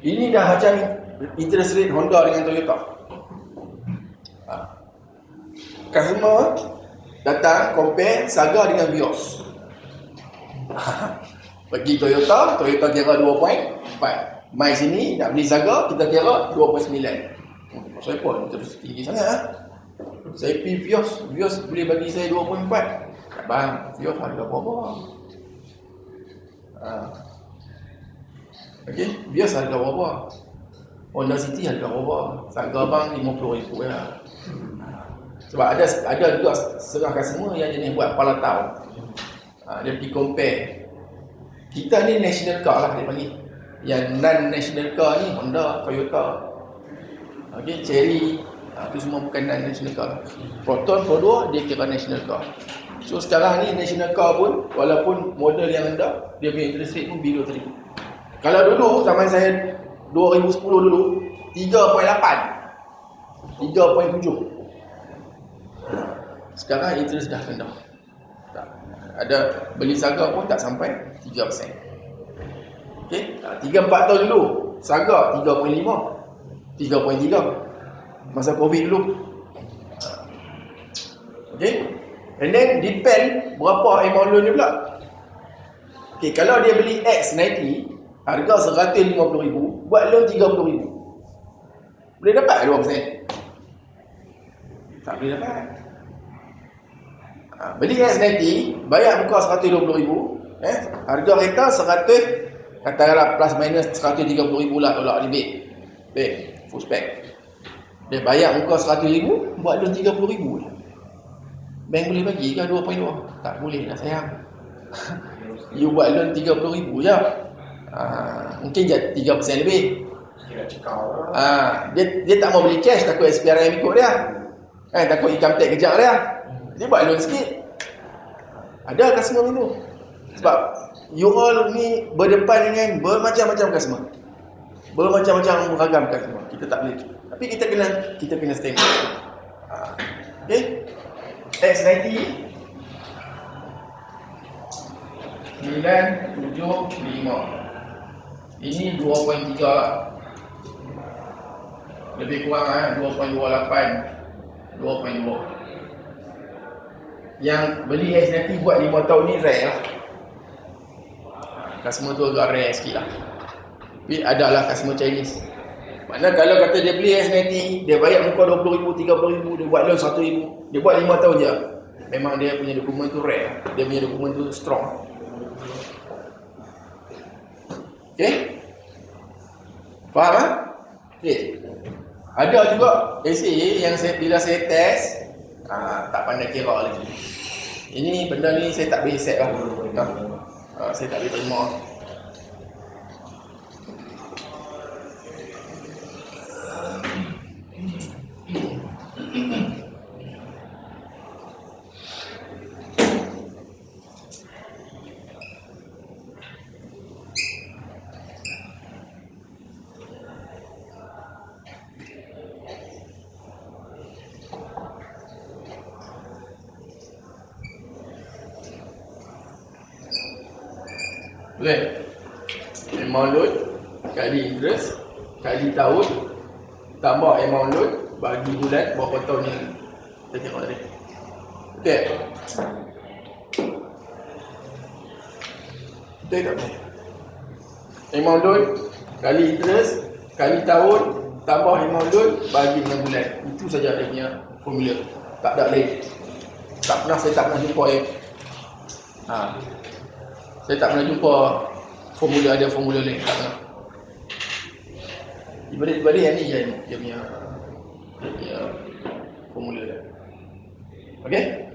Ini dah macam interest rate Honda dengan Toyota. Customer datang compare Saga dengan Vios. Pergi Toyota kira 2.4. Mai sini nak beli Saga, kita kira 2.9. Saya pun terus tinggi sangat. Saya pergi Vios boleh bagi saya 2.4. Bang, Vios harga berapa? Okey, Vios harga berapa? Honda City harga berapa? Saga bang 50,000 ya. Sebab ada juga setengah customer yang jenis buat kepala tahu. Dia pergi compare. Kita ni national car lah dia panggil. Yang non-national car ni Honda, Toyota. Okey, Cherry, itu semua bukan non-national car. Proton, Pro 2 dia kira national car. So sekarang ni national car pun walaupun model yang rendah, dia punya interest rate pun below 3. Kalau dulu zaman saya 2010 dulu 3.8, 3.7. Sekarang interest dah rendah. Tak. Ada beli Saga pun tak sampai 3%. Okey, 3-4 tahun dulu Saga 3.5, 3.3 masa Covid dulu. Okey. And then depend berapa amount loan dia pula. Okey, kalau dia beli X90 harga 150,000, buat loan 30,000. Boleh dapat 2%? Tak boleh dapat. Beli X90, bayar muka 120,000, harga kereta 100, katakanlah plus minus 130,000 lah tolak rebate. Full spec. Dia bayar muka 100,000, buat loan 30,000 je. Bank boleh bagi ke 2.2? Tak boleh lah sayang. You buat loan 30,000 je. Mungkin je 3% lebih. Dia tak mau beli cash, takut SPRM ikut dia. Takut income tax kejap dia. Dia buat loan sikit. Ada customer itu. Sebab you all ni berdepan dengan bermacam-macam customer. Bermacam-macam ragam customer. Kita tak boleh. Tapi kita kena stay. Okay. X90 975. Ini 2.3 lah. Lebih kurang 2.28, 2.2. Yang beli S90 buat 5 tahun ni rare lah. Customer tu agak rare sikit lah. Tapi adalah customer Chinese. Maknanya kalau kata dia beli S90, dia bayar muka 20,000, 30,000, dia buat loan 1,000, dia buat 5 tahun je. Memang dia punya dokumen tu rare. Dia punya dokumen tu strong. Okay? Faham lah? Okay. Ada juga SA yang bila saya test, tak pandai kira lagi. Ini benda ni saya tak boleh set lah. Saya tak boleh terima. Boleh? Amount loan kali interest kali tahun tambah amount loan bagi bulan berapa tahun ni. Kita tengok tadi. Okey. Betul tak? Amount loan kali interest kali tahun tambah amount loan bagi 6 bulan. Itu saja dia punya formula. Tak ada lain. Saya tak pernah jumpa saya tak pernah jumpa ada formula lain. Tak pernah. Dibalik yang ni dia punya formula dia. Okey?